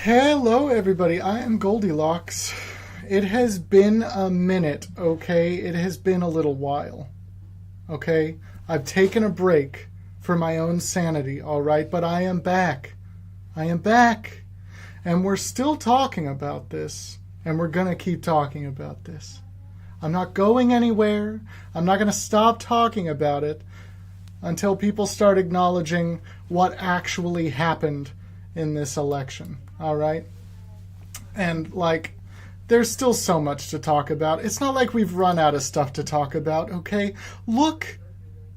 Hello, everybody. I am Goldilocks. It has been a minute, okay? It has been a little while, okay? I've taken a break for my own sanity, all right? But I am back. I am back. And we're still talking about this, and we're going to keep talking about this. I'm not going anywhere. I'm not going to stop talking about it until people start acknowledging what actually happened in this election. All right? And, there's still so much to talk about. It's not like we've run out of stuff to talk about, okay? Look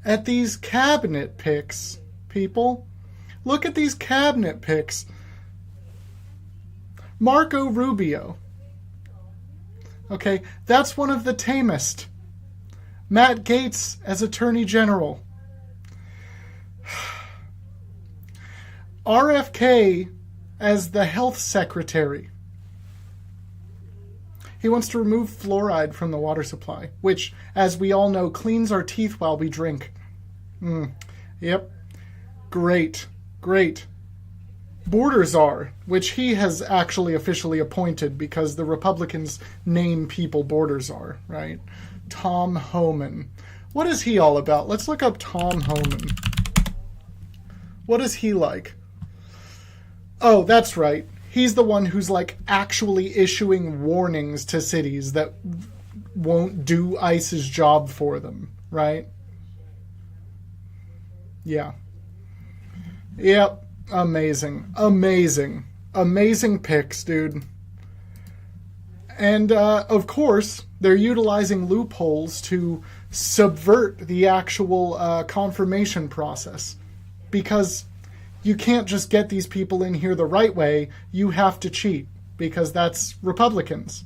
at these cabinet picks, people. Look at these cabinet picks. Marco Rubio. Okay, that's one of the tamest. Matt Gaetz as Attorney General. RFK as the Health Secretary. He wants to remove fluoride from the water supply, which, as we all know, cleans our teeth while we drink. Yep. Great. Border Czar, which he has actually officially appointed because the Republicans name people Border Czar, right? Tom Homan. What is he all about? Let's look up Tom Homan. What is he like? Oh, that's right. He's the one who's actually issuing warnings to cities that won't do ICE's job for them, right? Yeah. Yep. Amazing picks, dude. And, of course, they're utilizing loopholes to subvert the actual confirmation process. Because you can't just get these people in here the right way. You have to cheat. Because that's Republicans.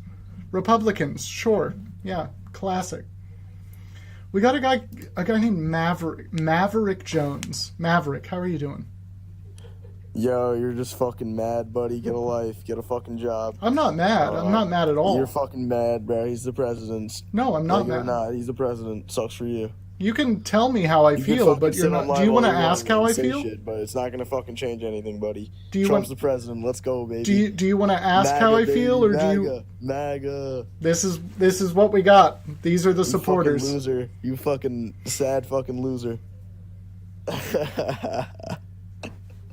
Sure. Yeah, classic. We got a guy named Maverick Jones. Maverick, how are you doing? Yo, you're just fucking mad, buddy. Get a life. Get a fucking job. I'm not mad. I'm not mad at all. You're fucking mad, bro. He's the president. No, I'm not mad. You're not. He's the president. Sucks for you. You can tell me how I feel, but you're not. Do you want to ask how I feel? Shit, but it's not gonna fucking change anything, buddy. Trump's the president. Let's go, baby. Do you want to ask how I feel, or MAGA, do you? MAGA. This is what we got. These are the supporters. Fucking loser. You fucking sad fucking loser.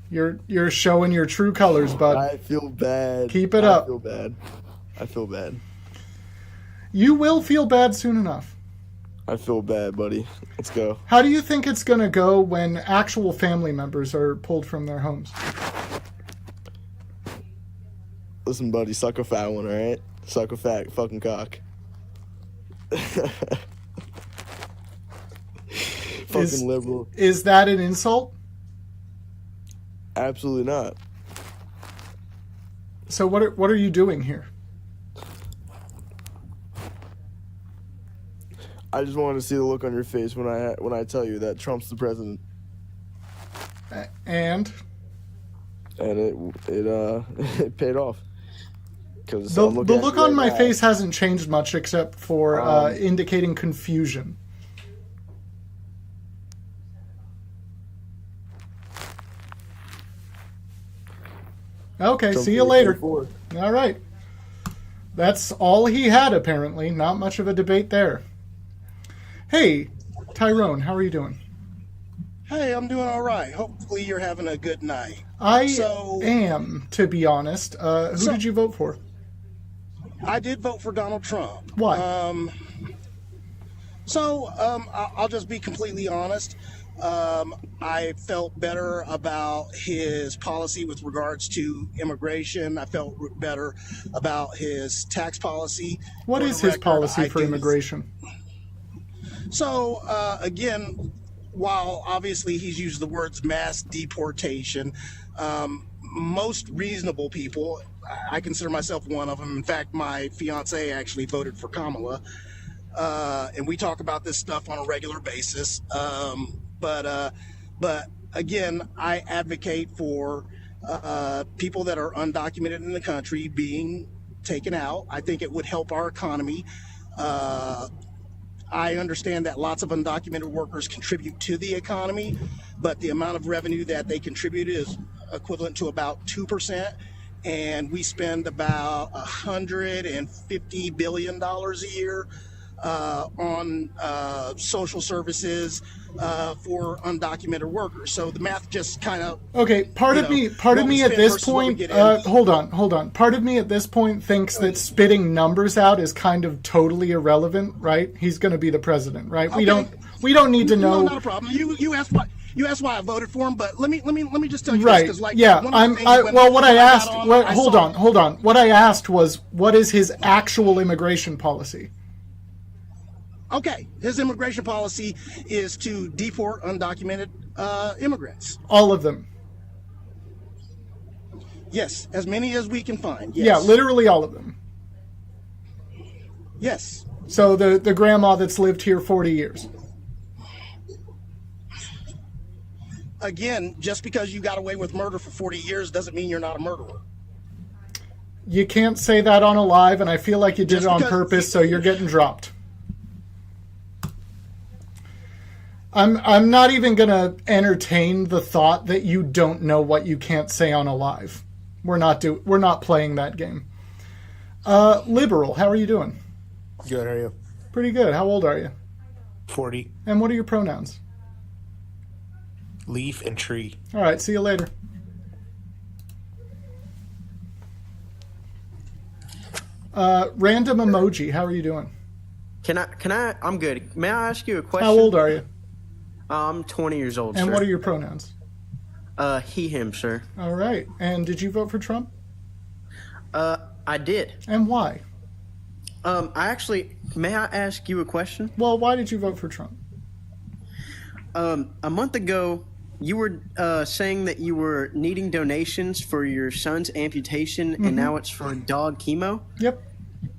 You're showing your true colors, bud. I feel bad. Keep it up. I feel bad. You will feel bad soon enough. I feel bad, buddy. Let's go. How do you think it's going to go when actual family members are pulled from their homes? Listen, buddy, suck a fat one, all right? Suck a fat fucking cock. Fucking liberal. Is that an insult? Absolutely not. So what are you doing here? I just wanted to see the look on your face when I tell you that Trump's the president. And it paid off. Because the look on my face hasn't changed much except for indicating confusion. Okay, see you later. All right. That's all he had, apparently. Not much of a debate there. Hey, Tyrone, how are you doing? Hey, I'm doing all right. Hopefully you're having a good night. I am, to be honest. Who did you vote for? I did vote for Donald Trump. Why? I'll just be completely honest. I felt better about his policy with regards to immigration. I felt better about his tax policy. What is his policy for immigration? Again, while obviously he's used the words mass deportation, most reasonable people, I consider myself one of them. In fact, my fiance actually voted for Kamala. And we talk about this stuff on a regular basis. But again, I advocate for people that are undocumented in the country being taken out. I think it would help our economy. I understand that lots of undocumented workers contribute to the economy, but the amount of revenue that they contribute is equivalent to about 2%. and we spend about $150 billion a year on social services for undocumented workers. So the math just kind of Okay, part of me at this point, hold on. Part of me at this point thinks that spitting numbers out is kind of totally irrelevant, right? He's going to be the president, right? Okay. We don't need to know. No, not a problem. You asked why I voted for him, but let me just tell you Right. this, 'cause, like, Yeah. one of the things What I got asked. on, Hold on. What I asked was, what is his actual immigration policy? Okay, his immigration policy is to deport undocumented immigrants. All of them. Yes, as many as we can find. Yes. Yeah, literally all of them. Yes. So the grandma that's lived here 40 years. Again, just because you got away with murder for 40 years doesn't mean you're not a murderer. You can't say that on a live, and I feel like you did Just it on because- purpose, so you're getting dropped. I'm not even going to entertain the thought that you don't know what you can't say on a live. We're not playing that game. Liberal, how are you doing? Good, how are you? Pretty good. How old are you? 40. And what are your pronouns? Leaf and tree. All right, see you later. Random emoji, how are you doing? I'm good. May I ask you a question? How old are you? I'm 20 years old, And sir. what are your pronouns? He, him, sir. All right. And did you vote for Trump? I did. And why? May I ask you a question? Well, why did you vote for Trump? A month ago, you were saying that you were needing donations for your son's amputation, and now it's for dog chemo. Yep.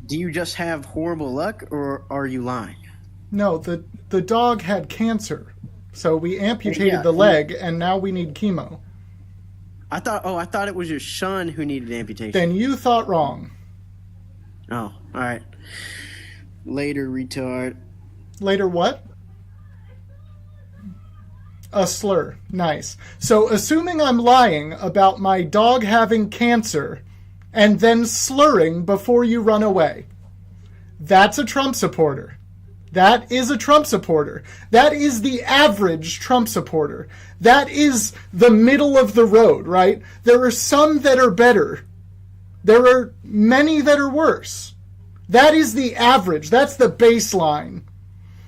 Do you just have horrible luck, or are you lying? No, the dog had cancer. So we amputated Yeah. the leg, and now we need chemo. I thought it was your son who needed amputation. Then you thought wrong. Oh, all right. Later, retard. Later what? A slur. Nice. So assuming I'm lying about my dog having cancer and then slurring before you run away, that's a Trump supporter. That is a Trump supporter. That is the average Trump supporter. That is the middle of the road, right? There are some that are better. There are many that are worse. That is the average. That's the baseline.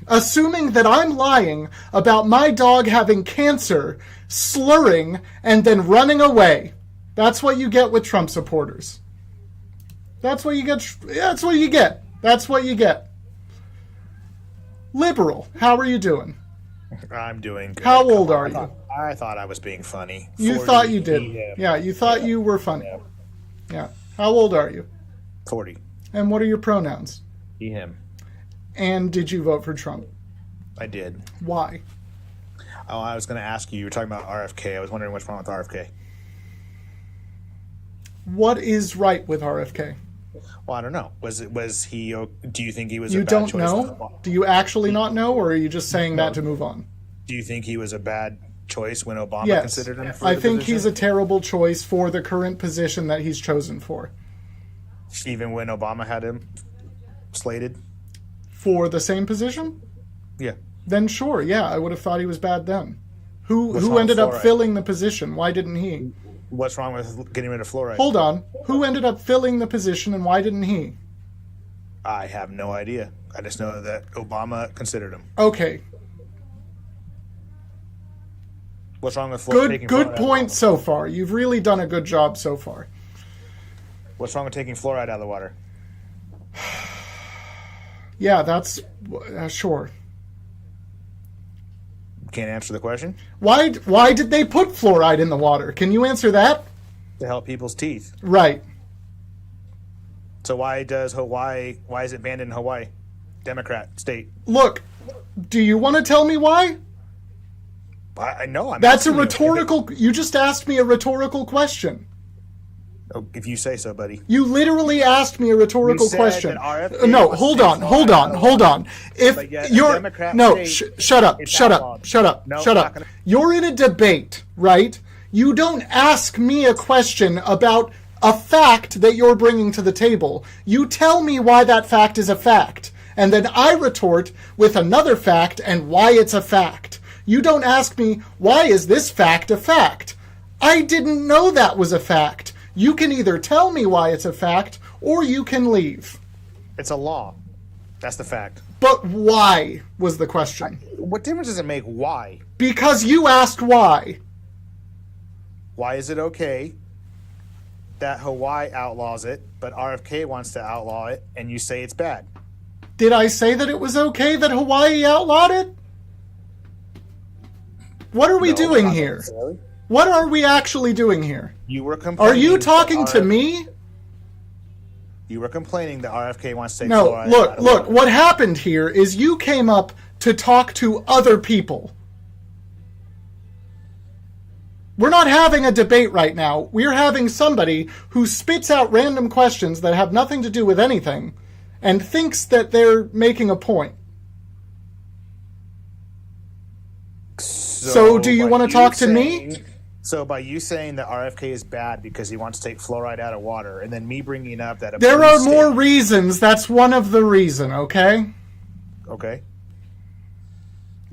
Assuming that I'm lying about my dog having cancer, slurring, and then running away. That's what you get with Trump supporters. That's what you get. That's what you get. That's what you get. Liberal, how are you doing? I'm doing good. How old are you? I thought I was being funny. You 40, thought you did. yeah. Yeah, you thought you were funny. Yeah. How old are you? 40. And what are your pronouns? He, him. And did you vote for Trump? I did. Why? Oh, I was going to ask you. You were talking about RFK. I was wondering what's wrong with RFK. What is right with RFK? Well, I don't know. Was he? Do you think he was? You a bad don't choice know? Do you actually not know, or are you just saying that to move on? Do you think he was a bad choice when Obama Yes. considered him? For I the think position? he's a terrible choice for the current position that he's chosen for. Even when Obama had him slated. For the same position? Yeah. Then sure, yeah, I would have thought he was bad then. What's Who wrong ended with up fluoride? filling the position? Why didn't he? What's wrong with getting rid of fluoride? Hold on. Who ended up filling the position and why didn't he? I have no idea. I just know that Obama considered him. Okay. What's wrong with taking Good fluoride point out of so far. You've really done a good job so far. What's wrong with taking fluoride out of the water? Yeah, that's sure. Can't answer the question. Why did they put fluoride in the water? Can you answer that? To help people's teeth. Right. So why is it banned in Hawaii? Democrat state. Look, do you want to tell me why? I know. That's a rhetorical. You just asked me a rhetorical question. If you say so, buddy. You literally asked me a rhetorical You said question. that RFK No, was hold safe on. But If yet a you're Democrat no, state, shut up, it's shut up, outlawed. shut up, No, shut not up. gonna- You're in a debate, right? You don't ask me a question about a fact that you're bringing to the table. You tell me why that fact is a fact, and then I retort with another fact and why it's a fact. You don't ask me, why is this fact a fact? I didn't know that was a fact. You can either tell me why it's a fact, or you can leave. It's a law. That's the fact. But why was the question? What difference does it make why? Because you asked why. Why is it okay that Hawaii outlaws it, but RFK wants to outlaw it, and you say it's bad? Did I say that it was okay that Hawaii outlawed it? What are we doing here? What are we actually doing here? You were complaining. Are you talking to me? You were complaining that RFK wants to take No, fluoride look, what happened here is you came up to talk to other people. We're not having a debate right now. We're having somebody who spits out random questions that have nothing to do with anything and thinks that they're making a point. So do you want to talk to me? So by you saying that RFK is bad because he wants to take fluoride out of water, and then me bringing up that... There are more reasons. That's one of the reason, okay? Okay.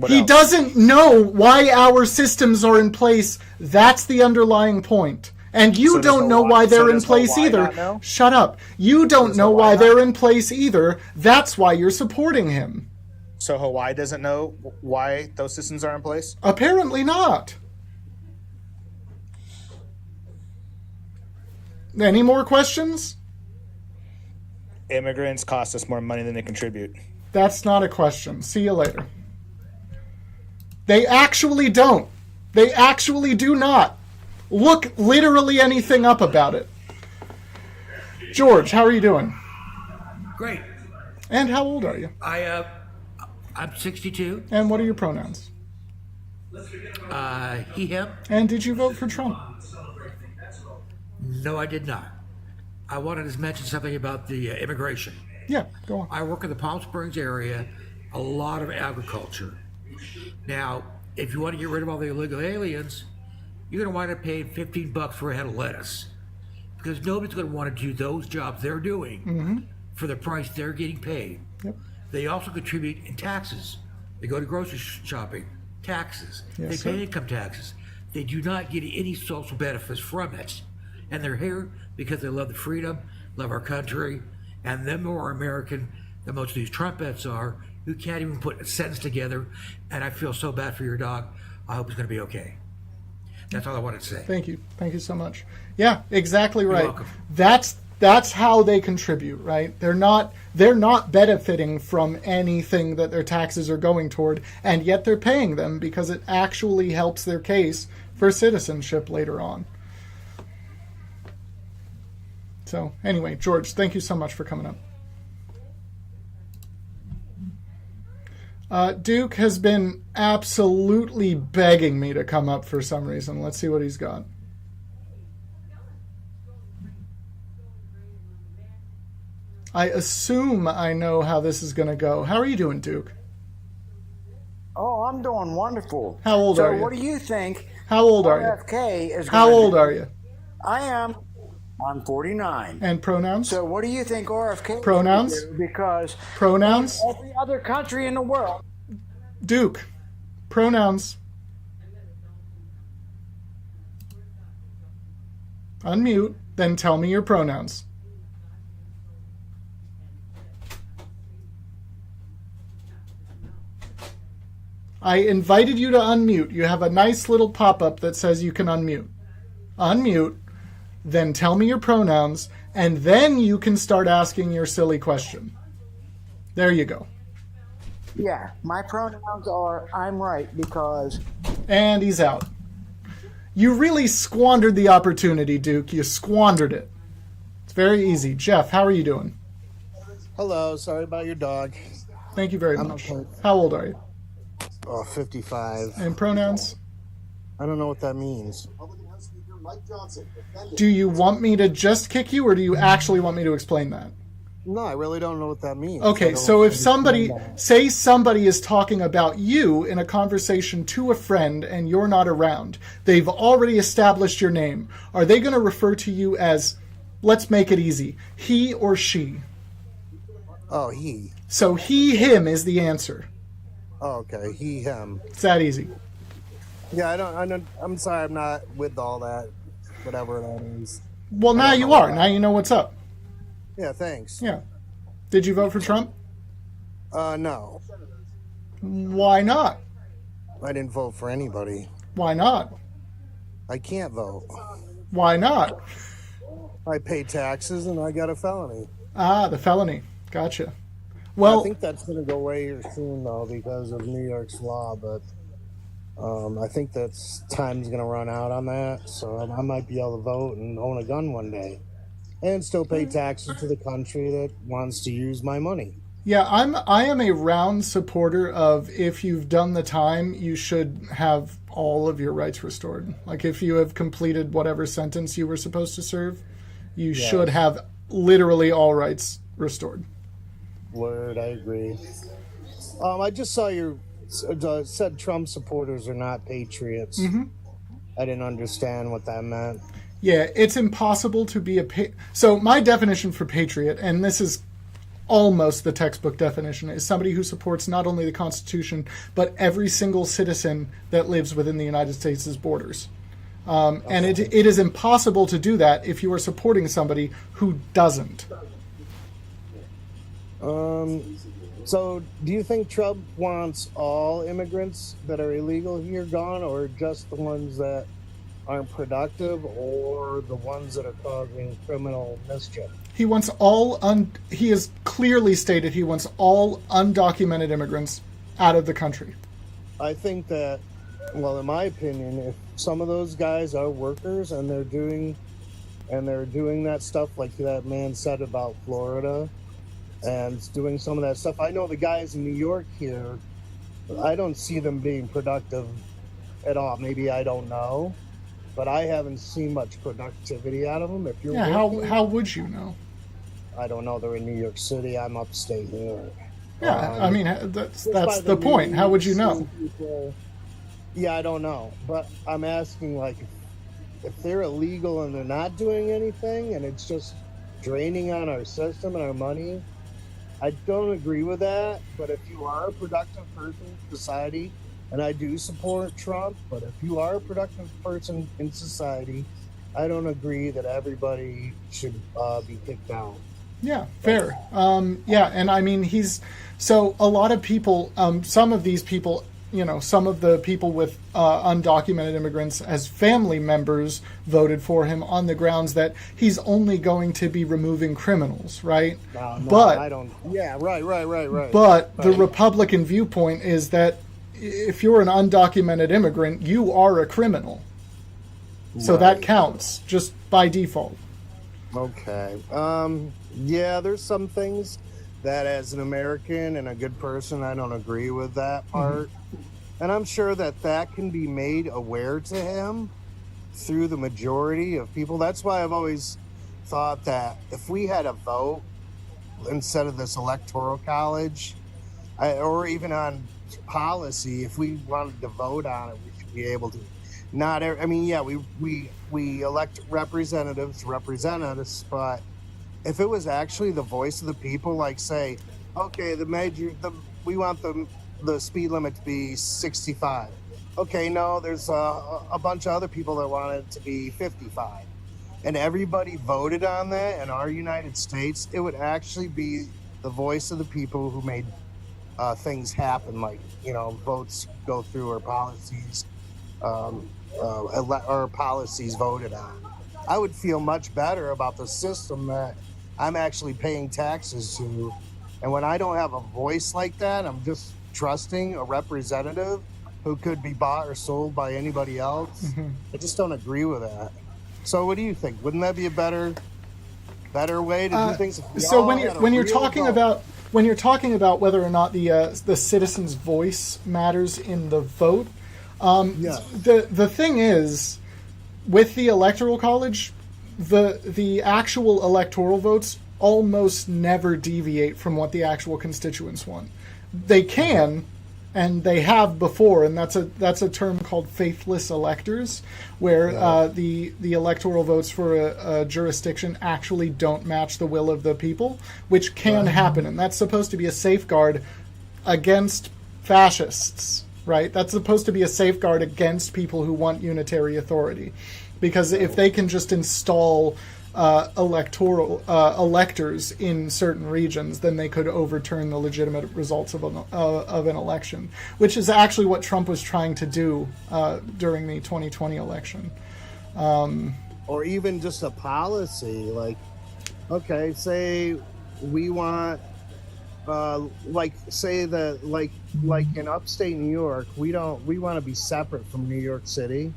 He doesn't know why our systems are in place. That's the underlying point. And you don't know why they're in place either. Shut up. You don't know why they're in place either. That's why you're supporting him. So Hawaii doesn't know why those systems are in place? Apparently not. Any more questions? Immigrants cost us more money than they contribute. That's not a question. See you later. They actually don't. They actually do not. Look literally anything up about it. George, how are you doing? Great. And how old are you? I'm 62. And what are your pronouns? He, him. And did you vote for Trump? No, I did not. I wanted to mention something about the immigration. Yeah, go on. I work in the Palm Springs area, a lot of agriculture. Now, if you want to get rid of all the illegal aliens, you're going to wind up paying $15 for a head of lettuce, because nobody's going to want to do those jobs they're doing for the price they're getting paid. Yep. They also contribute in taxes. They go to grocery shopping, taxes. Yes, they pay sir. income taxes. They do not get any social benefits from it. And they're here because they love the freedom, love our country, and they're more American than most of these Trumpettes are, who can't even put a sentence together. And I feel so bad for your dog. I hope it's going to be okay. That's all I wanted to say. Thank you. Thank you so much. Yeah, exactly right. welcome. That's how they contribute, right? They're not benefiting from anything that their taxes are going toward, and yet they're paying them because it actually helps their case for citizenship later on. So anyway, George, thank you so much for coming up. Duke has been absolutely begging me to come up for some reason. Let's see what he's got. I assume I know how this is going to go. How are you doing, Duke? Oh, I'm doing wonderful. How old are you? So what do you think? How old are you? RFK is How gonna old do? are you? I am. I'm 49. And pronouns? So what do you think RFK Pronouns? is gonna do? Because Pronouns? every other country in the world. Duke. Pronouns. Unmute, then tell me your pronouns. I invited you to unmute. You have a nice little pop-up that says you can unmute. Unmute, then tell me your pronouns, and then you can start asking your silly question. There you go. Yeah, my pronouns are I'm right because And he's out. You really squandered the opportunity, Duke. You squandered it. It's very easy. Jeff, how are you doing? Hello, sorry about your dog. Thank you very I'm much. okay. How old are you? Oh, 55. And pronouns? I don't know what that means. Do you want me to just kick you, or do you actually want me to explain that? No, I really don't know what that means. Okay, so if somebody, say somebody is talking about you in a conversation to a friend and you're not around, they've already established your name, are they going to refer to you as let's make it easy. He or she. Oh, he. So he, him is the answer. Oh, okay, he, him. It's that easy. Yeah, I don't. I'm sorry, I'm not with all that. Whatever that is. Well, now you are. Now you know what's up. Yeah, thanks. Yeah. Did you vote for Trump? No, Why not? I didn't vote for anybody. Why not? I can't vote. Why not? I pay taxes and I got a felony. Ah, the felony. Gotcha. Well, I think that's going to go away here soon, though, because of New York's law. But I think that's time's going to run out on that. So I might be able to vote and own a gun one day, and still pay taxes to the country that wants to use my money. yeah, I am a round supporter of if you've done the time, you should have all of your rights restored. Like if you have completed whatever sentence you were supposed to serve, you should have literally all rights restored. Word, I agree. I just saw you said Trump supporters are not patriots. Mm-hmm. I didn't understand what that meant. Yeah, it's impossible to be so my definition for patriot, and this is almost the textbook definition, is somebody who supports not only the Constitution, but every single citizen that lives within the United States' borders. And it is impossible to do that if you are supporting somebody who doesn't. So do you think Trump wants all immigrants that are illegal here gone, or just the ones that aren't productive, or the ones that are causing criminal mischief? He wants he has clearly stated he wants all undocumented immigrants out of the country. I think that, well, in my opinion, if some of those guys are workers and they're doing that stuff like that man said about Florida, and doing some of that stuff. I know the guys in New York here, I don't see them being productive at all. Maybe I don't know, but I haven't seen much productivity out of them. If you're working, how would you know? I don't know. They're in New York City. I'm upstate New York. Yeah, I mean, that's the point. How would you know? People, yeah, I don't know. But I'm asking, like, if they're illegal and they're not doing anything and it's just draining on our system and our money, I don't agree with that. But if you are a productive person in society, and I do support Trump, but if you are a productive person in society, I don't agree that everybody should be kicked out. Yeah, fair. Yeah, and I mean, so a lot of people, some of these people, some of the people with undocumented immigrants as family members voted for him on the grounds that he's only going to be removing criminals, right? No, but I don't. Yeah, right. But the Republican viewpoint is that if you're an undocumented immigrant, you are a criminal. So that counts just by default. Okay. Yeah, there's some things that as an American and a good person, I don't agree with that part. Mm-hmm. And I'm sure that can be made aware to him through the majority of people. That's why I've always thought that if we had a vote instead of this electoral college, or even on policy, if we wanted to vote on it, we should be able to. We elect representatives to represent us, but if it was actually the voice of the people, like say, okay, we want the speed limit to be 65. Okay, no, there's a bunch of other people that want it to be 55. And everybody voted on that in our United States, it would actually be the voice of the people who made things happen, like, votes go through or policies voted on. I would feel much better about the system that I'm actually paying taxes to. And when I don't have a voice like that, I'm just trusting a representative who could be bought or sold by anybody else. Mm-hmm. I just don't agree with that. So what do you think? Wouldn't that be a better way to do things? So when you're talking about whether or not the citizen's voice matters in the vote, the thing is, with the Electoral College, the actual electoral votes almost never deviate from what the actual constituents want. They can, And they have before, and that's a term called faithless electors, where the electoral votes for a jurisdiction actually don't match the will of the people, which can happen, and that's supposed to be a safeguard against fascists, right? That's supposed to be a safeguard against people who want unitary authority, because if they can just install electors in certain regions, then they could overturn the legitimate results of an election, which is actually what Trump was trying to do during the 2020 election. Or even just a policy, like, okay, say we want, say that, like in upstate New York, we want to be separate from New York City.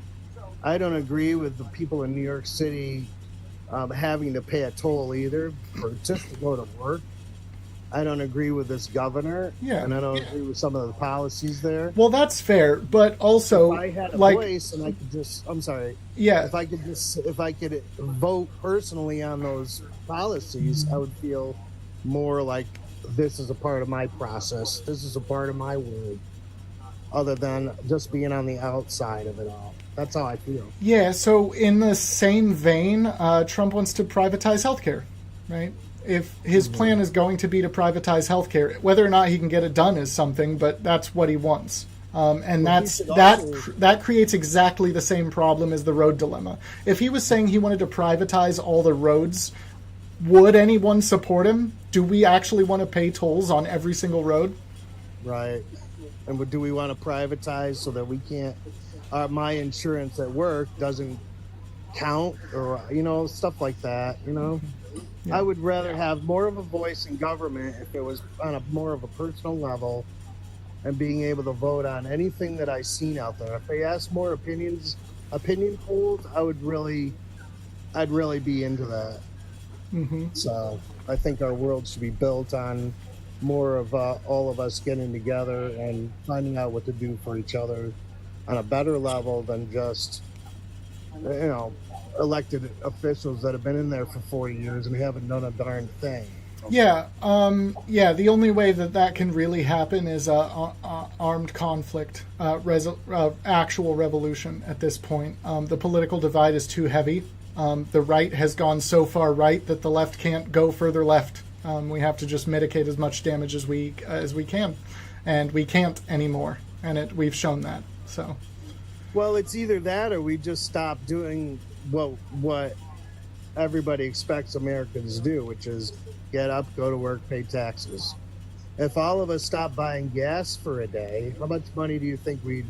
I don't agree with the people in New York City having to pay a toll either for just to go to work. I don't agree with this governor, and I don't agree with some of the policies there. Well, that's fair, but also, if I had a like, voice and I could just, I'm sorry, yeah, if I could vote personally on those policies, I would feel more like this is a part of my process. This is a part of my world, other than just being on the outside of it all. That's how I feel. Yeah, so in the same vein, Trump wants to privatize healthcare, right? If his plan is going to be to privatize healthcare, whether or not he can get it done is something, but that's what he wants. And that creates exactly the same problem as the road dilemma. If he was saying he wanted to privatize all the roads, would anyone support him? Do we actually want to pay tolls on every single road? Right. And do we want to privatize so that we can't... my insurance at work doesn't count, or stuff like that. I would rather have more of a voice in government if it was on a more of a personal level, and being able to vote on anything that I've seen out there. If they ask more opinion polls, I'd really be into that. So I think our world should be built on more of all of us getting together and finding out what to do for each other on a better level than just, elected officials that have been in there for 40 years and haven't done a darn thing. Yeah, the only way that can really happen is armed conflict, actual revolution at this point. The political divide is too heavy. The right has gone so far right that the left can't go further left. We have to just mitigate as much damage as we can, and we can't anymore, and we've shown that. So, well, it's either that or we just stop doing what everybody expects Americans to do, which is get up, go to work, pay taxes. If all of us stop buying gas for a day, how much money do you think we'd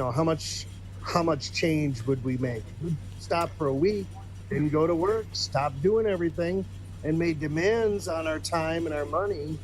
how much change would we make? We'd stop for a week, didn't go to work, stop doing everything, and made demands on our time and our money.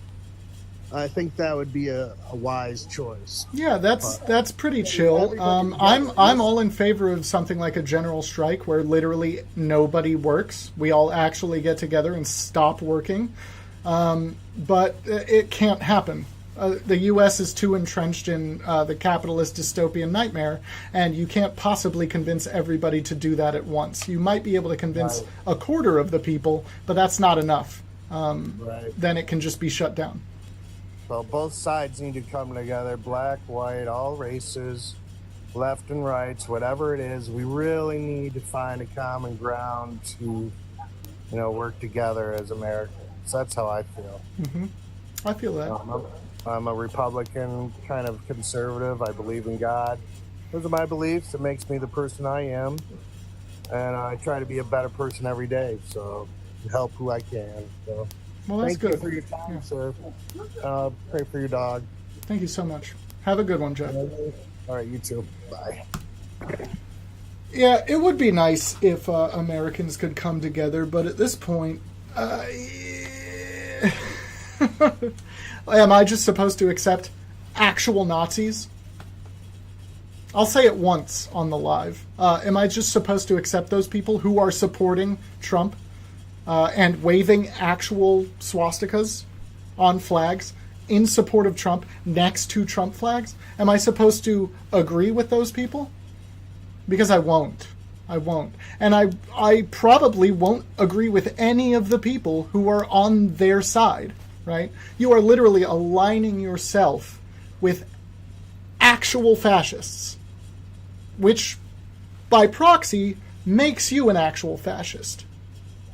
I think that would be a wise choice. Yeah, that's pretty chill. I'm all in favor of something like a general strike where literally nobody works. We all actually get together and stop working. But it can't happen. The U.S. is too entrenched in the capitalist dystopian nightmare, and you can't possibly convince everybody to do that at once. You might be able to convince a quarter of the people, but that's not enough. Then it can just be shut down. So both sides need to come together, black, white, all races, left and rights, whatever it is. We really need to find a common ground to, work together as Americans. That's how I feel. I feel that. I'm a Republican, kind of conservative. I believe in God. Those are my beliefs. It makes me the person I am. And I try to be a better person every day. So help who I can. So. Well, that's good. Thank you for your time, sir. Pray for your dog. Thank you so much. Have a good one, Jeff. All right, you too. Bye. Yeah, it would be nice if Americans could come together, but at this point, am I just supposed to accept actual Nazis? I'll say it once on the live. Am I just supposed to accept those people who are supporting Trump? And waving actual swastikas on flags in support of Trump next to Trump flags? Am I supposed to agree with those people? Because I won't. And I probably won't agree with any of the people who are on their side, right? You are literally aligning yourself with actual fascists, which by proxy makes you an actual fascist,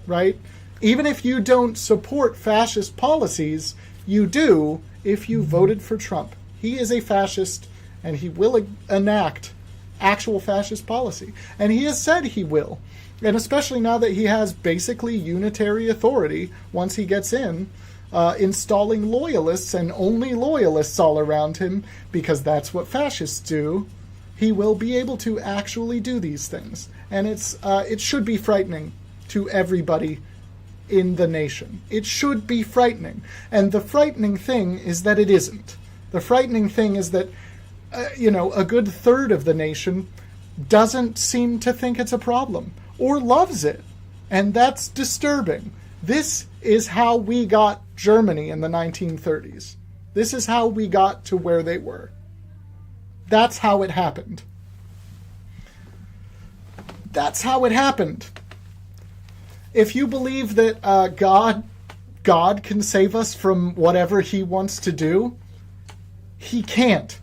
right? Even if you don't support fascist policies, you do if you voted for Trump. He is a fascist, and he will enact actual fascist policy. And he has said he will. And especially now that he has basically unitary authority once he gets in, installing loyalists and only loyalists all around him, because that's what fascists do, he will be able to actually do these things. And it should be frightening to everybody in the nation. It should be frightening. And the frightening thing is that it isn't. The frightening thing is that, a good third of the nation doesn't seem to think it's a problem or loves it. And that's disturbing. This is how we got Germany in the 1930s. This is how we got to where they were. That's how it happened. That's how it happened. If you believe that God can save us from whatever he wants to do, he can't.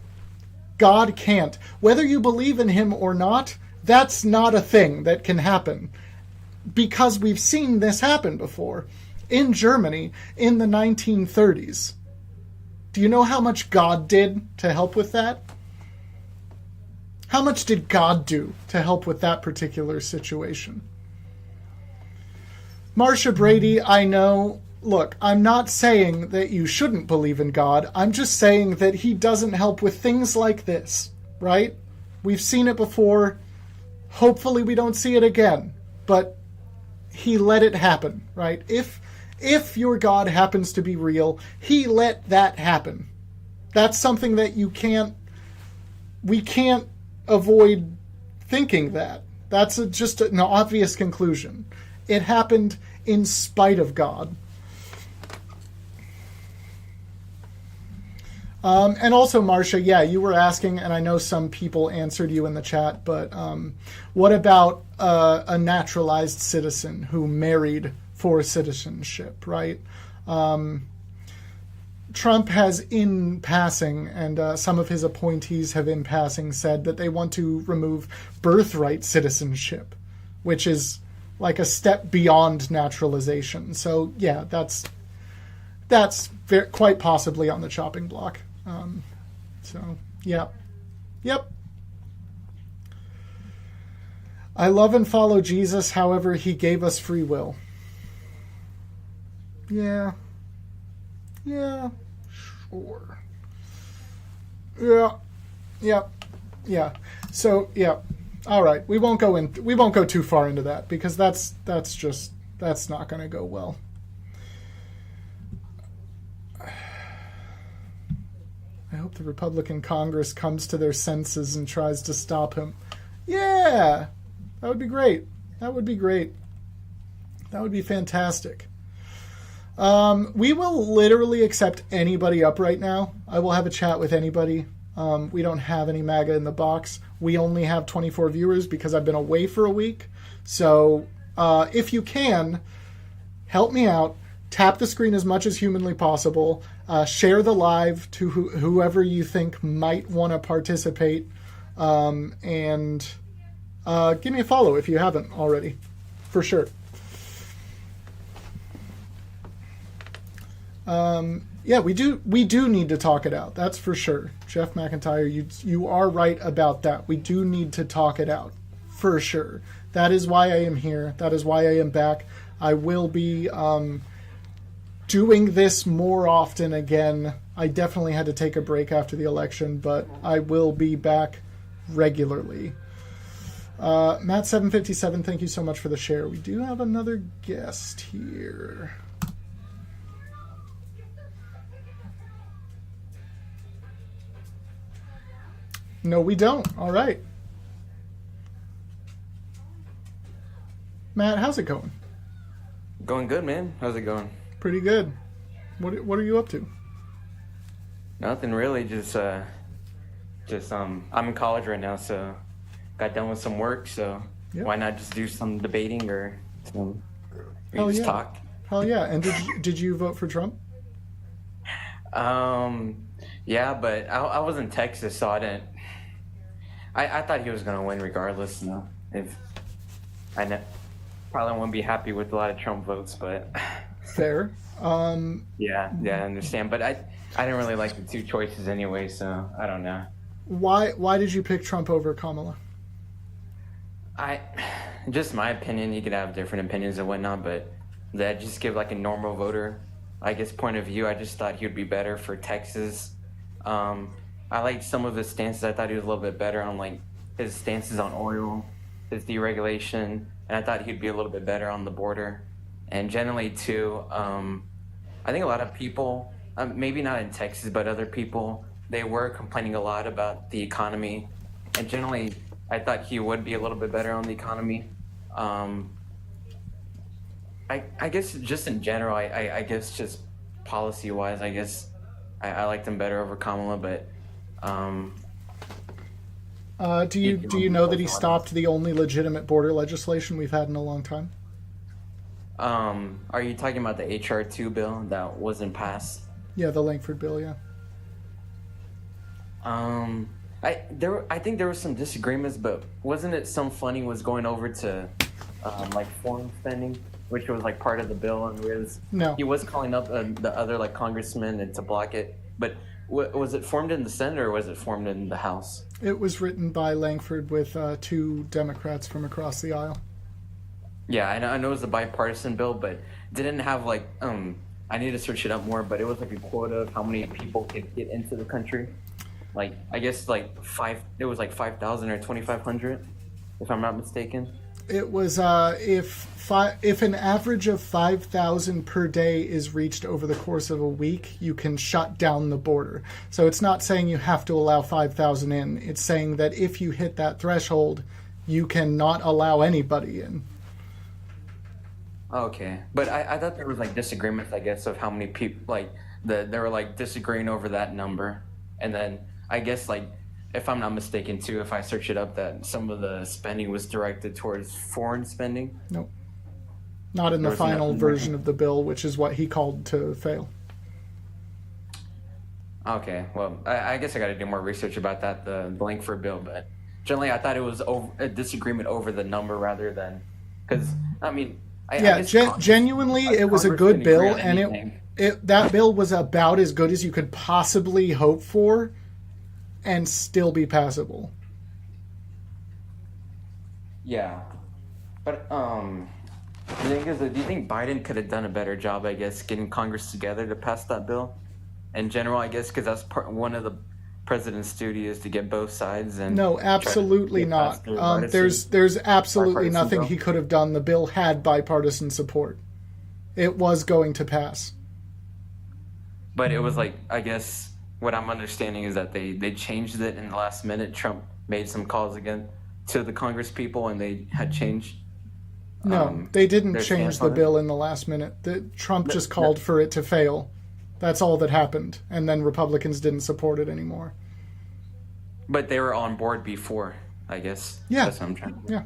God can't. Whether you believe in him or not, that's not a thing that can happen. Because we've seen this happen before. In Germany, in the 1930s. Do you know how much God did to help with that? How much did God do to help with that particular situation? Marsha Brady, I know, look, I'm not saying that you shouldn't believe in God. I'm just saying that he doesn't help with things like this, right? We've seen it before. Hopefully we don't see it again. But he let it happen, right? If your God happens to be real, he let that happen. That's something that we can't avoid thinking that. That's just an obvious conclusion. It happened in spite of God. And also, Marcia, yeah, you were asking, and I know some people answered you in the chat, but what about a naturalized citizen who married for citizenship, right? Trump has in passing, and some of his appointees have in passing said that they want to remove birthright citizenship, which is like a step beyond naturalization. So yeah, that's quite possibly on the chopping block. So yeah, yep. I love and follow Jesus, however, he gave us free will. Yeah, sure. Yeah. So yeah, all right. We won't go too far into that because that's not going to go well. I hope the Republican Congress comes to their senses and tries to stop him. Yeah, that would be great. That would be fantastic. We will literally accept anybody up right now. I will have a chat with anybody. We don't have any MAGA in the box. We only have 24 viewers because I've been away for a week. So if you can, help me out. Tap the screen as much as humanly possible. Share the live to whoever you think might want to participate. And give me a follow if you haven't already. For sure. Yeah, we do need to talk it out. That's for sure. Jeff McIntyre, you are right about that. We do need to talk it out. For sure. That is why I am here. That is why I am back. I will be doing this more often again. I definitely had to take a break after the election, but I will be back regularly. Matt757, thank you so much for the share. We do have another guest here. No, we don't. All right. Matt, how's it going? Going good, man. How's it going? Pretty good. What are you up to? Nothing really. Just I'm in college right now, so got done with some work. So why not just do some debating or just talk? Hell yeah! And did you vote for Trump? Yeah, but I was in Texas, so I didn't. I thought he was gonna win regardless. No, if I know, probably wouldn't be happy with a lot of Trump votes, but Fair. yeah, I understand. But I didn't really like the two choices anyway, so I don't know. Why did you pick Trump over Kamala? Just my opinion. You could have different opinions and whatnot, but that just give like a normal voter, I guess, point of view. I just thought he would be better for Texas. I liked some of his stances. I thought he was a little bit better on like his stances on oil, his deregulation, and I thought he'd be a little bit better on the border. And generally too, I think a lot of people, maybe not in Texas, but other people, they were complaining a lot about the economy. And generally, I thought he would be a little bit better on the economy. I guess just in general, I guess just policy-wise, I guess I liked him better over Kamala, but do you know that he stopped the only legitimate border legislation we've had in a long time? Are you talking about the HR 2 bill that wasn't passed? Yeah, the Langford bill, yeah. I think there were some disagreements, but wasn't it some funding was going over to like foreign spending, which was like part of the bill, and he was calling up the other like congressmen and to block it. But was it formed in the Senate or was it formed in the House? It was written by Langford with 2 Democrats from across the aisle. Yeah, I know it was a bipartisan bill, but didn't have like I need to search it up more, but it was like a quota of how many people could get into the country. Like I guess like it was like 5,000 or 2,500, if I'm not mistaken. It was if an average of 5,000 per day is reached over the course of a week, you can shut down the border. So it's not saying you have to allow 5,000 in. It's saying that if you hit that threshold, you cannot allow anybody in. Okay, but I thought there was like disagreements, I guess, of how many people like they were like disagreeing over that number, and then I guess like if I'm not mistaken too, if I search it up, that some of the spending was directed towards foreign spending. Nope, not in the final version of the bill, which is what he called to fail. Okay, well I guess I got to do more research about that, the Langford bill, but generally I thought it was a disagreement over the number rather than because I mean. Genuinely, it was a good bill, and that bill was about as good as you could possibly hope for, and still be passable. Yeah, but the thing is, do you think Biden could have done a better job? I guess getting Congress together to pass that bill. In general, I guess because that's one of the president's duty is to get both sides and no, absolutely not. There's absolutely nothing he could have done. The bill had bipartisan support. It was going to pass. But it was like, I guess what I'm understanding is that they changed it in the last minute. Trump made some calls again to the Congress people and they had changed. No, they didn't change the bill in the last minute. Trump just called for it to fail. That's all that happened. And then Republicans didn't support it anymore. But they were on board before, I guess. Yeah. That's what I'm trying to... Yeah.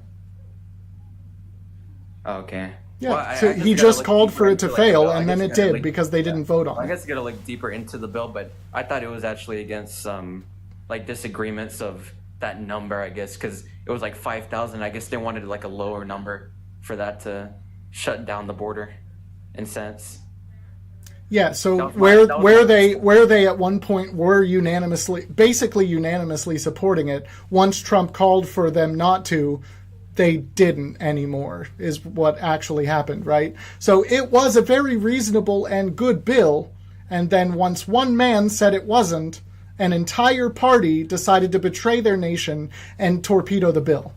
Okay. Yeah, well, so he just called for it to fail, and then it did because they didn't vote on it. I guess you got to look deeper into the bill, but I thought it was actually against some like disagreements of that number, I guess, because it was like 5,000. I guess they wanted like a lower number for that to shut down the border, in sense. Yeah, so where they at one point were basically unanimously supporting it, once Trump called for them not to, they didn't anymore, is what actually happened, right? So it was a very reasonable and good bill, and then once one man said it wasn't, an entire party decided to betray their nation and torpedo the bill,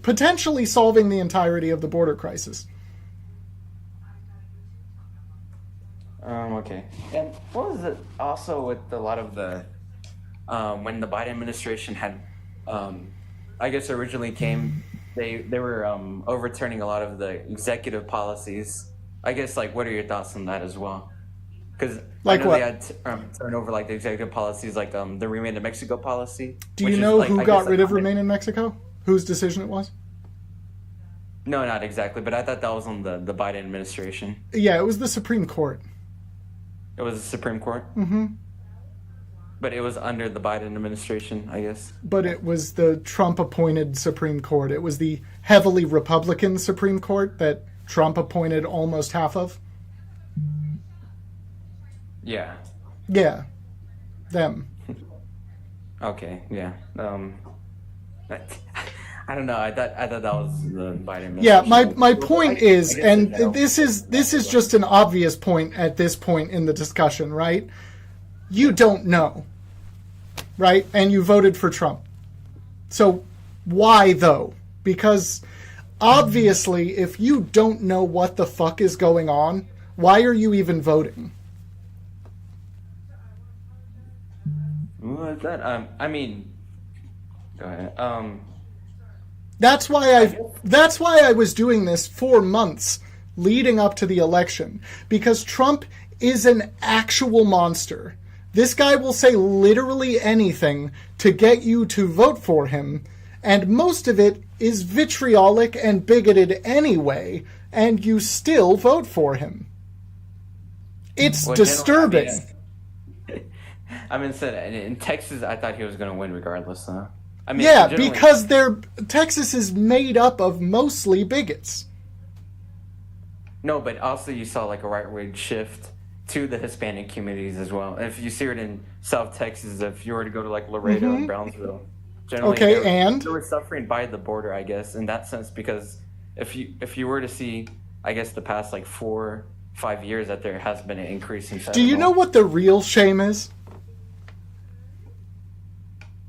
potentially solving the entirety of the border crisis. Okay. And what was it also with a lot of the, when the Biden administration had, I guess originally came, they were overturning a lot of the executive policies. I guess, like, what are your thoughts on that as well? Because like I know what? they had turned over, like, the executive policies, like the Remain in Mexico policy. Do you know who got rid of Remain in Mexico? Whose decision it was? No, not exactly, but I thought that was on the Biden administration. Yeah, it was the Supreme Court. It was the Supreme Court? Mm-hmm. But it was under the Biden administration, I guess. But it was the Trump-appointed Supreme Court. It was the heavily Republican Supreme Court that Trump appointed almost half of. Yeah. Yeah. Them. Okay. Yeah. I don't know. I thought that was the Biden. Yeah. My point is, and this is just an obvious point at this point in the discussion, right? You don't know, right? And you voted for Trump. So why though? Because obviously, if you don't know what the fuck is going on, why are you even voting? What is that? I mean, go ahead. That's why I was doing this for months leading up to the election, because Trump is an actual monster. This guy will say literally anything to get you to vote for him, and most of it is vitriolic and bigoted anyway, and you still vote for him. It's disturbing. I mean, in Texas, I thought he was going to win regardless, huh? I mean, yeah, because Texas is made up of mostly bigots. No, but also you saw like a right-wing shift to the Hispanic communities as well. If you see it in South Texas, if you were to go to like Laredo and Brownsville, generally they were suffering by the border, I guess, in that sense, because if you were to see, I guess, the past like 4-5 years that there has been an increase in fentanyl. Do you know what the real shame is?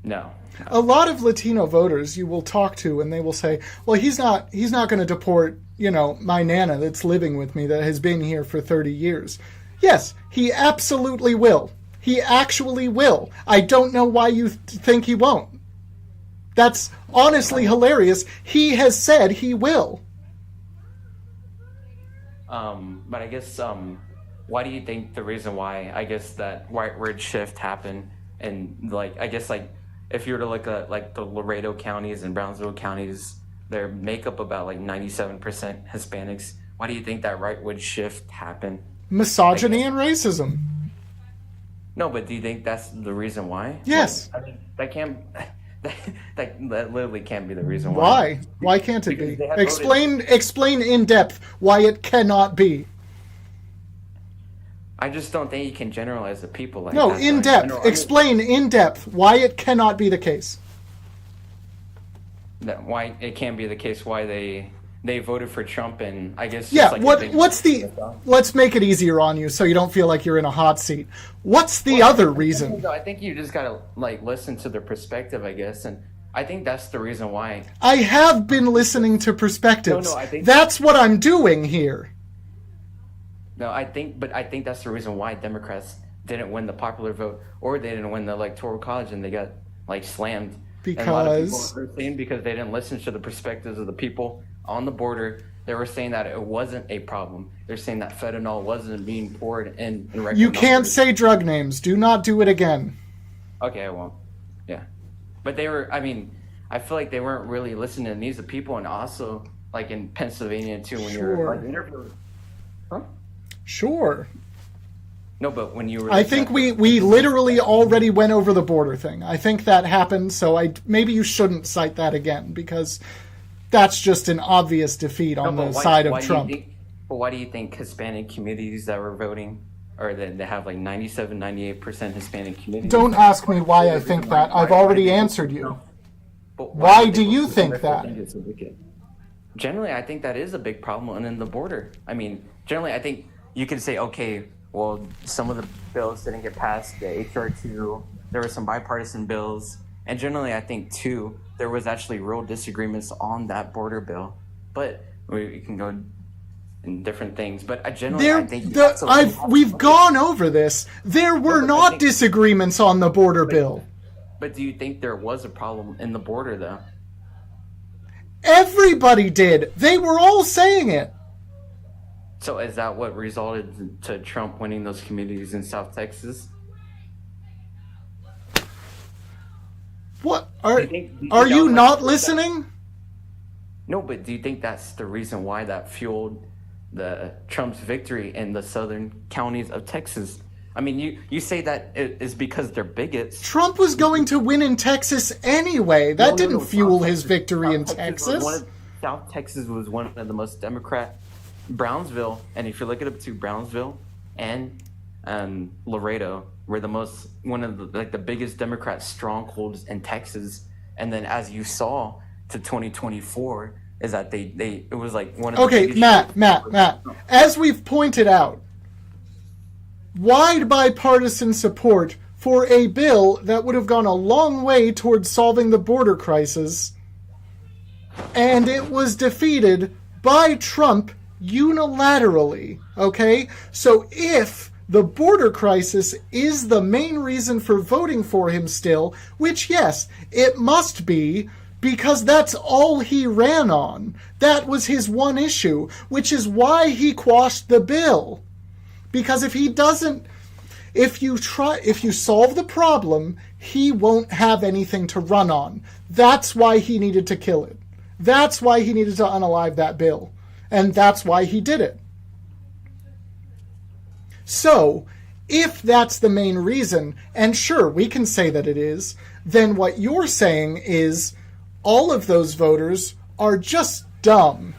No. A lot of Latino voters you will talk to and they will say, well, he's not going to deport, my Nana that's living with me that has been here for 30 years. Yes, he absolutely will. He actually will. I don't know why you think he won't. That's honestly hilarious. He has said he will. But I guess, why do you think the reason why, I guess, that rightward shift happened? And, like, I guess, like, if you were to look at, like, the Laredo counties and Brownsville counties, they make up about, like, 97% Hispanics. Why do you think that rightward shift happened? Misogyny and racism. No, but do you think that's the reason why? Yes. Well, I mean, that literally can't be the reason why. Why can't it be? Explain in depth why it cannot be. I just don't think you can generalize the people like that. No, in depth. Explain in depth why it cannot be the case. Why it can't be the case, why they voted for Trump, and I guess let's make it easier on you so you don't feel like you're in a hot seat. What's the other reason? I think you just gotta listen to their perspective, I guess, and I think that's the reason why. I have been listening to perspectives. No, I think that's what I'm doing here. No, I think that's the reason why Democrats didn't win the popular vote, or they didn't win the Electoral College, and they got slammed. Because and a lot of people are saying because they didn't listen to the perspectives of the people on the border. They were saying that it wasn't a problem. They're saying that fentanyl wasn't being poured in record You can't numbers. Say drug names. Do not do it again. Okay, I won't. Yeah. But they were, I feel like they weren't really listening to these people, and also, like, in Pennsylvania, too, when you're, interviewing. Huh? Sure. No, but when you were... I think we literally already went over the border thing. I think that happened, so maybe you shouldn't cite that again, because that's just an obvious defeat on the side of Trump. But why do you think Hispanic communities that were voting, or that they have 97, 98% Hispanic communities... Don't ask me why I think that. I've already answered you. Why do you think that? Generally, I think that is a big problem in the border. Generally, I think you can say, okay, well, some of the bills didn't get passed, the HR 2, there were some bipartisan bills, and generally I think, too, there was actually real disagreements on that border bill, but we can go in different things, but I think... we've gone over this. There were not disagreements on the border bill. But do you think there was a problem in the border, though? Everybody did. They were all saying it. So is that what resulted to Trump winning those communities in South Texas? What? Are you not listening? No, but do you think that's the reason why that fueled Trump's victory in the southern counties of Texas? I mean, you say that it is because they're bigots. Trump was going to win in Texas anyway. That didn't fuel his victory in South Texas. South Texas was one of the most Democrat. Brownsville, and if you look it up too, Brownsville and Laredo were one of the biggest Democrat strongholds in Texas. And then as you saw to 2024 is that it was like one of the biggest. Matt, as we've pointed out, wide bipartisan support for a bill that would have gone a long way towards solving the border crisis, and it was defeated by Trump unilaterally, okay? So if the border crisis is the main reason for voting for him still, which, yes, it must be, because that's all he ran on. That was his one issue, which is why he quashed the bill. Because if you solve the problem, he won't have anything to run on. That's why he needed to kill it. That's why he needed to unalive that bill. And that's why he did it. So, if that's the main reason, and sure, we can say that it is, then what you're saying is all of those voters are just dumb.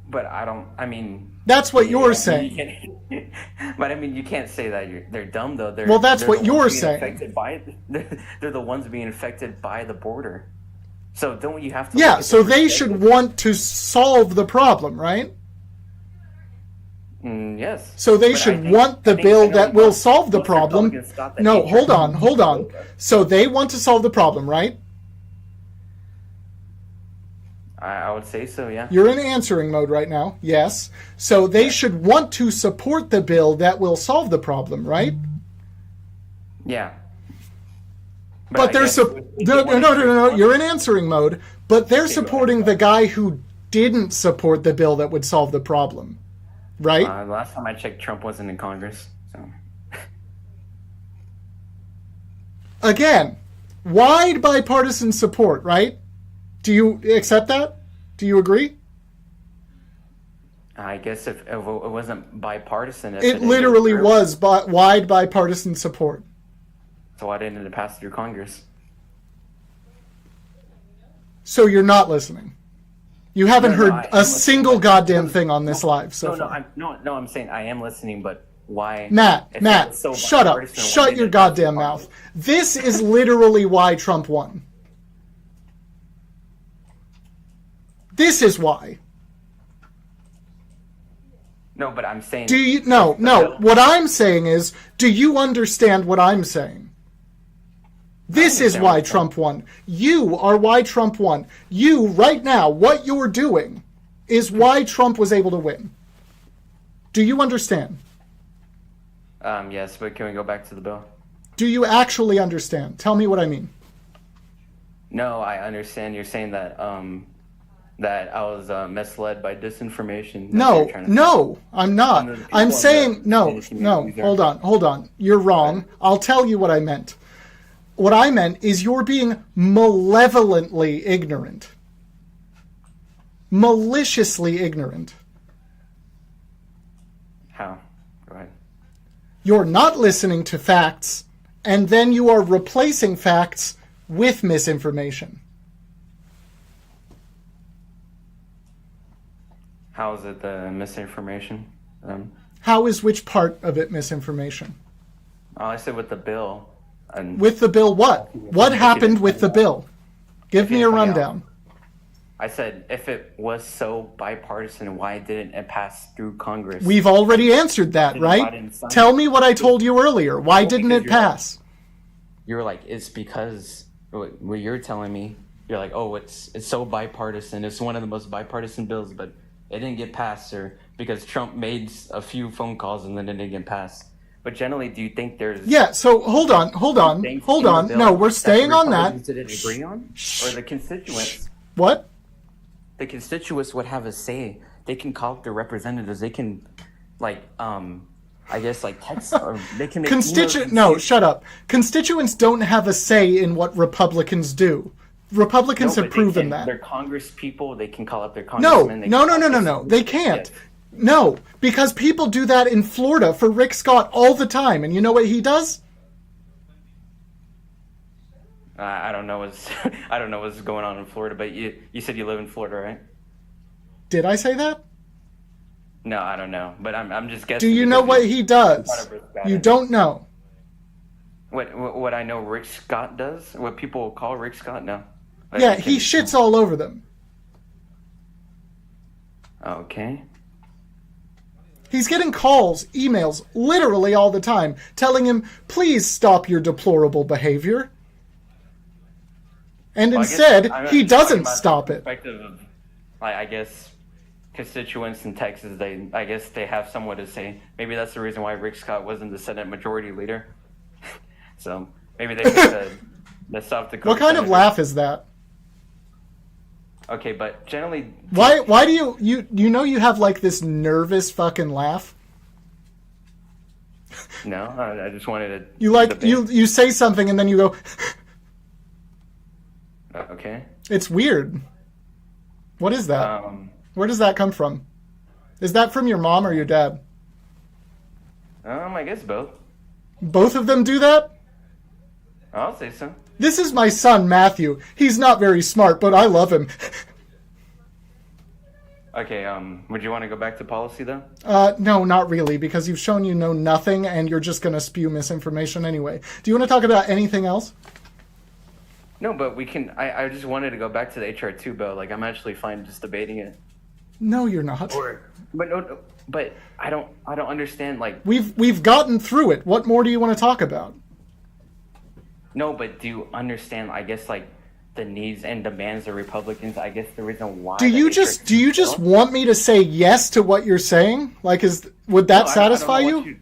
But that's what you're saying. But I mean, you can't say that they're dumb though. That's what you're saying. They're the ones being affected by the border. So don't you have to? Yeah, so they should want to solve the problem, right? Yes. So they should want the bill that will solve the problem. No, hold on. So they want to solve the problem, right? I would say so, yeah. You're in answering mode right now, yes. So they should want to support the bill that will solve the problem, right? Yeah. But they're no. You're in answering mode, but they're supporting the guy who didn't support the bill that would solve the problem, right? Last time I checked, Trump wasn't in Congress. So again, wide bipartisan support, right? Do you accept that? Do you agree? I guess if it wasn't bipartisan, it literally was wide bipartisan support. So why didn't it pass through Congress? So you're not listening. You haven't heard a single goddamn thing on this live so far. I'm saying I am listening, but why? Matt, shut up. Shut your goddamn mouth. This is literally why Trump won. This is why. No, but I'm saying... What I'm saying is, do you understand what I'm saying? This is why Trump won. You are why Trump won. You, right now, what you're doing is why Trump was able to win. Do you understand? Yes, but can we go back to the bill? Do you actually understand? Tell me what I mean. No, I understand. You're saying that that I was misled by disinformation. No, I'm not. I'm saying, no, hold on. You're wrong. I'll tell you what I meant. What I meant is you're being malevolently ignorant. Maliciously ignorant. How? Go ahead. You're not listening to facts, and then you are replacing facts with misinformation. How is it the misinformation? How is which part of it misinformation? I said with the bill. With the bill what? What happened with the bill? Give me a rundown. I said if it was so bipartisan, why didn't it pass through Congress? We've already answered that, right? Tell me what I told you earlier. Why didn't it pass? You were like, it's because what you're telling me. You're like, oh, it's so bipartisan. It's one of the most bipartisan bills, but it didn't get passed, sir, because Trump made a few phone calls and then it didn't get passed. But generally, do you think there's... Yeah, so hold on. No, we're staying on that. Didn't agree on? Or the constituents... What? The constituents would have a say. They can call up their representatives. They can, text... or they can make No, shut up. Constituents don't have a say in what Republicans do. Republicans have proven that. They're Congress people. They can call up their congressmen. No. They can't. Yes. No, because people do that in Florida for Rick Scott all the time. And you know what he does? I don't know what's I don't know what's going on in Florida, but you said you live in Florida, right? Did I say that? No, I don't know, but I'm just guessing. Do you know what he does? You don't know. What I know Rick Scott does? What people call Rick Scott? No. Yeah, he shits all over them. Okay. He's getting calls, emails, literally all the time, telling him, please stop your deplorable behavior. And instead, he doesn't stop it. Of, I guess constituents in Texas, I guess they have somewhat to say. Maybe that's the reason why Rick Scott wasn't the Senate Majority Leader. So maybe they put the South Dakota. What kind of laugh is that? Okay, but generally, why do you know you have like this nervous fucking laugh? No, I just wanted to. You say something and then you go. Okay. It's weird. What is that? Where does that come from? Is that from your mom or your dad? I guess both. Both of them do that? I'll say so. This is my son, Matthew. He's not very smart, but I love him. Okay, would you want to go back to policy, though? No, not really, because you've shown you know nothing, and you're just going to spew misinformation anyway. Do you want to talk about anything else? No, but we can... I just wanted to go back to the HR2 bill. Like, I'm actually fine just debating it. No, you're not. But I don't understand, like... We've gotten through it. What more do you want to talk about? No, but do you understand, I guess, like, the needs and demands of Republicans? I guess the reason why... Do you just want me to say yes to what you're saying? Like, would that satisfy you?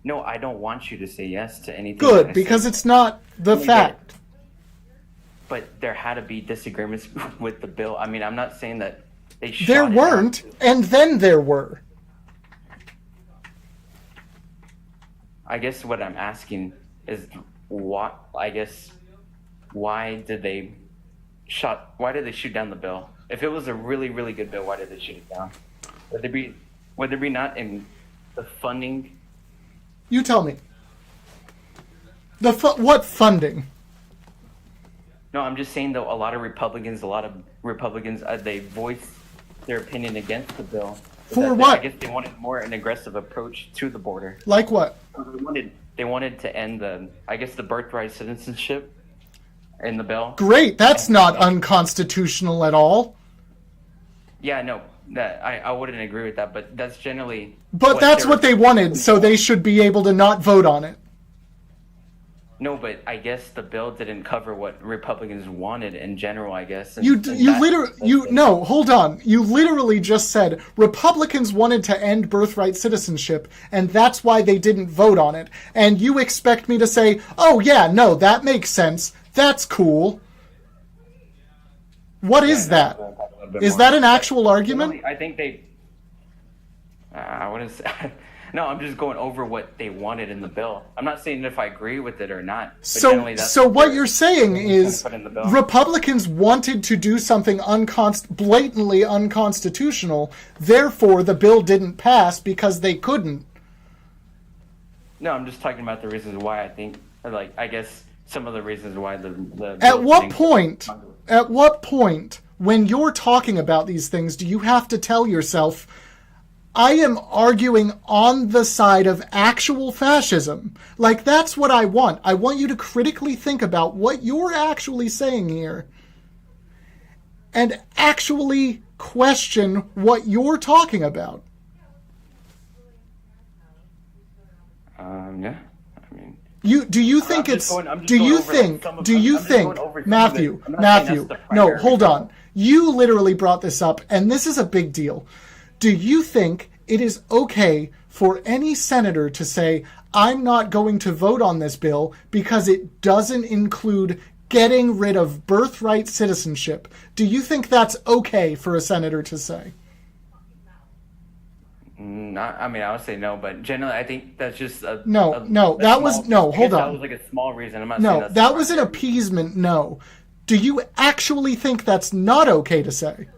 No, I don't want you to say yes to anything. Good, because it's not the fact. But there had to be disagreements with the bill. I mean, I'm not saying that they shot There weren't, and then there were. I guess what I'm asking is... why did they shoot down the bill? If it was a really, really good bill, why did they shoot it down? Would there be not in the funding? You tell me. What funding? No, I'm just saying though, a lot of Republicans, they voiced their opinion against the bill. For what? I guess they wanted more an aggressive approach to the border. Like what? They wanted to end the birthright citizenship in the bill. Great, that's not unconstitutional at all. Yeah, no, that I wouldn't agree with that, but that's generally. But that's what they wanted, so they should be able to not vote on it. No, but I guess the bill didn't cover what Republicans wanted in general, I guess. No, hold on. You literally just said Republicans wanted to end birthright citizenship, and that's why they didn't vote on it. And you expect me to say, oh yeah, no, that makes sense. That's cool. What is that? Is that an actual argument? I think they... I wouldn't say... No, I'm just going over what they wanted in the bill. I'm not saying if I agree with it or not. So what you're saying is Republicans wanted to do something blatantly unconstitutional, therefore the bill didn't pass because they couldn't. No, I'm just talking about the reasons why I think, like, I guess some of the reasons why the At what point, when you're talking about these things, do you have to tell yourself, I am arguing on the side of actual fascism? Like, that's what I want. I want you to critically think about what you're actually saying here and actually question what you're talking about. Yeah. I mean, do you think Matthew, no, hold on. You literally brought this up, and this is a big deal. Do you think it is okay for any senator to say, I'm not going to vote on this bill because it doesn't include getting rid of birthright citizenship? Do you think that's okay for a senator to say? I would say no, but generally I think that's just hold on. That was like a small reason. I'm not saying that's that was an appeasement, no. Do you actually think that's not okay to say?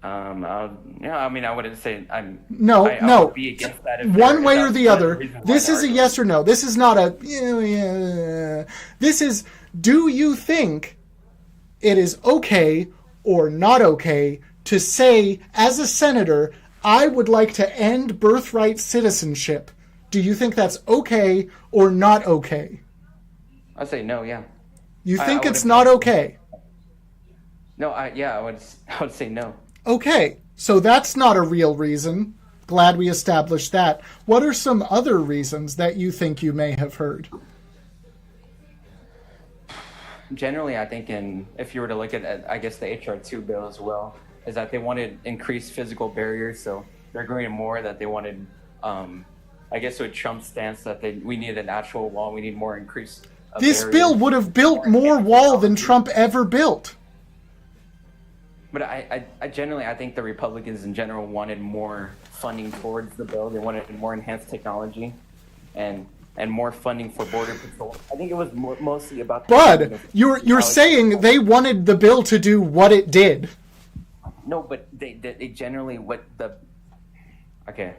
I mean, I wouldn't say I'm. No, I no. would be against that One way or the other. reason why This is a they're- yes or no. This is not a yeah. This is, do you think it is okay or not okay to say, as a senator, I would like to end birthright citizenship? Do you think that's okay or not okay? I'd say no. Yeah. You think I it's would've- not okay? No. I would say no. Okay, so that's not a real reason. Glad we established that. What are some other reasons that you think you may have heard? Generally, I think if you were to look at, I guess, the HR2 bill as well, is that they wanted increased physical barriers. So they're agreeing more that they wanted, I guess, with Trump's stance that we need an actual wall. We need more increased. This barriers. bill would have built more wall than Trump ever built. But I generally, I think the Republicans in general wanted more funding towards the bill. They wanted more enhanced technology and more funding for border patrol. I think it was mostly about. Bud, you're saying they wanted the bill to do what it did. No, but they generally okay.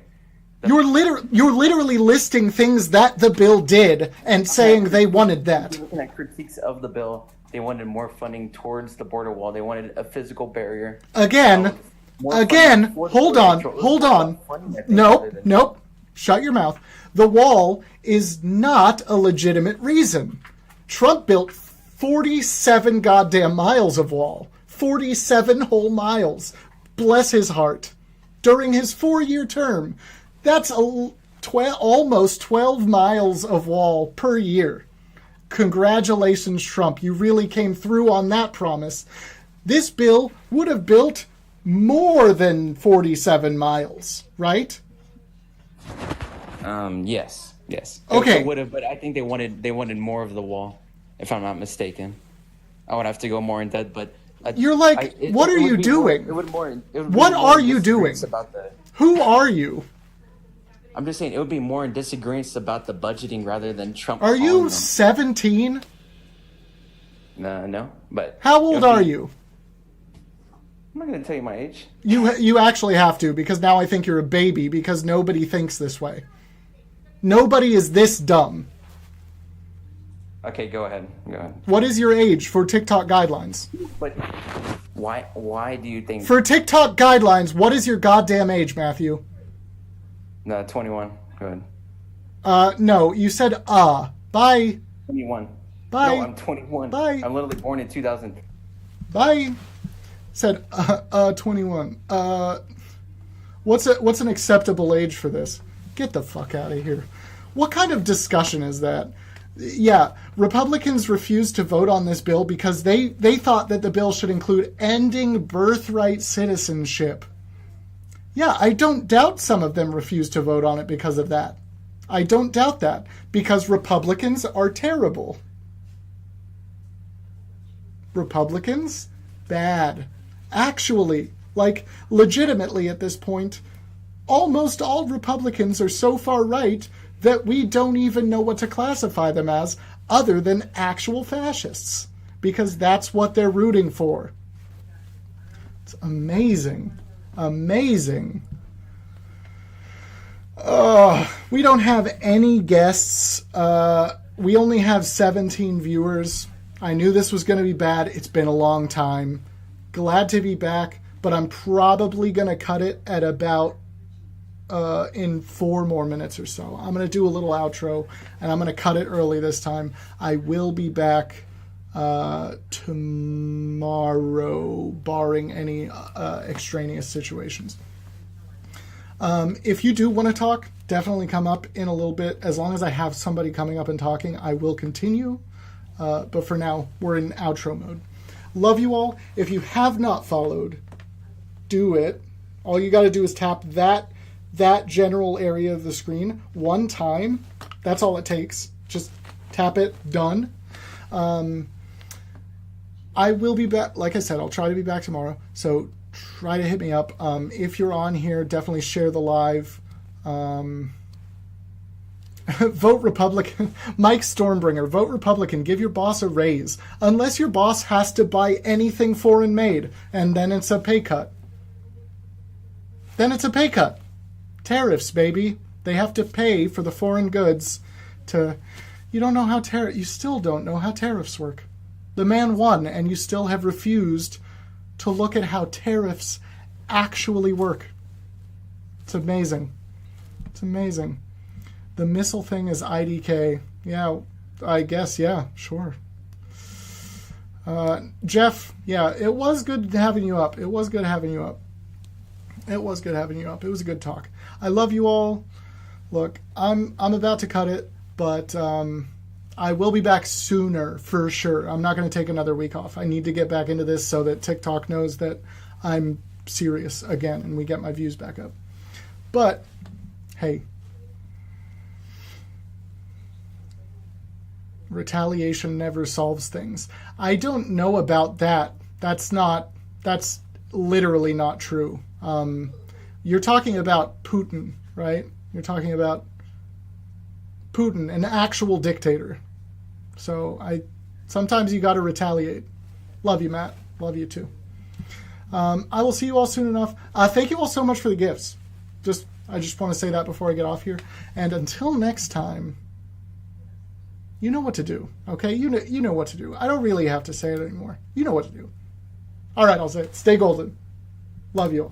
You're literally listing things that the bill did and saying they wanted that. Looking at critiques of the bill, they wanted more funding towards the border wall. They wanted a physical barrier. Again, hold on. Nope. Shut your mouth. The wall is not a legitimate reason. Trump built 47 goddamn miles of wall. 47 whole miles. Bless his heart. During his 4-year term. That's almost 12 miles of wall per year. Congratulations, Trump. You really came through on that promise. This bill would have built more than 47 miles, right? Yes. Okay. It would have, but I think they wanted more of the wall, if I'm not mistaken. I would have to go more in depth, but you're like, what are you doing? What are you doing? Who are you? I'm just saying it would be more in disagreements about the budgeting rather than Trump. Are you 17? No, but how old are you? I'm not going to tell you my age. You actually have to, because now I think you're a baby, because nobody thinks this way. Nobody is this dumb. Okay, go ahead. What is your age for TikTok guidelines? But why do you think... For TikTok guidelines, what is your goddamn age, Matthew? No, 21. Go ahead. No, you said, Bye. 21. Bye. No, I'm 21. Bye. I'm literally born in 2000. Bye. Said, 21. What's an acceptable age for this? Get the fuck out of here. What kind of discussion is that? Yeah, Republicans refused to vote on this bill because they thought that the bill should include ending birthright citizenship. Yeah, I don't doubt some of them refused to vote on it because of that. I don't doubt that, because Republicans are terrible. Republicans? Bad. Actually, like, legitimately at this point, almost all Republicans are so far right that we don't even know what to classify them as other than actual fascists, because that's what they're rooting for. It's amazing. Amazing. We don't have any guests. We only have 17 viewers. I knew this was going to be bad. It's been a long time. Glad to be back, but I'm probably going to cut it at about in 4 more minutes or so. I'm going to do a little outro, and I'm going to cut it early this time. I will be back tomorrow, barring any extraneous situations. If you do want to talk, definitely come up in a little bit. As long as I have somebody coming up and talking, I will continue. But for now, we're in outro mode. Love you all. If you have not followed, do it. All you got to do is tap that general area of the screen one time. That's all it takes. Just tap it. Done. I will be back. Like I said, I'll try to be back tomorrow. So try to hit me up. If you're on here, definitely share the live. Vote Republican. Mike Stormbringer, vote Republican. Give your boss a raise. Unless your boss has to buy anything foreign made, and then it's a pay cut. then it's a pay cut. Tariffs, baby. They have to pay for the foreign goods to... You don't know how you still don't know how tariffs work. The man won, and you still have refused to look at how tariffs actually work. It's amazing. It's amazing. The missile thing is IDK. Yeah, I guess, yeah, sure. Jeff, yeah, it was good having you up. It was good having you up. It was good having you up. It was a good talk. I love you all. Look, I'm about to cut it, but I will be back sooner for sure. I'm not going to take another week off. I need to get back into this so that TikTok knows that I'm serious again and we get my views back up. But, hey, retaliation never solves things. I don't know about that. That's literally not true. You're talking about Putin, right? You're talking about Putin, an actual dictator. So sometimes you got to retaliate. Love you, Matt. Love you too. I will see you all soon enough. Thank you all so much for the gifts. I just want to say that before I get off here. And until next time, you know what to do, okay? You know what to do. I don't really have to say it anymore. You know what to do. All right, I'll say it. Stay golden. Love you all.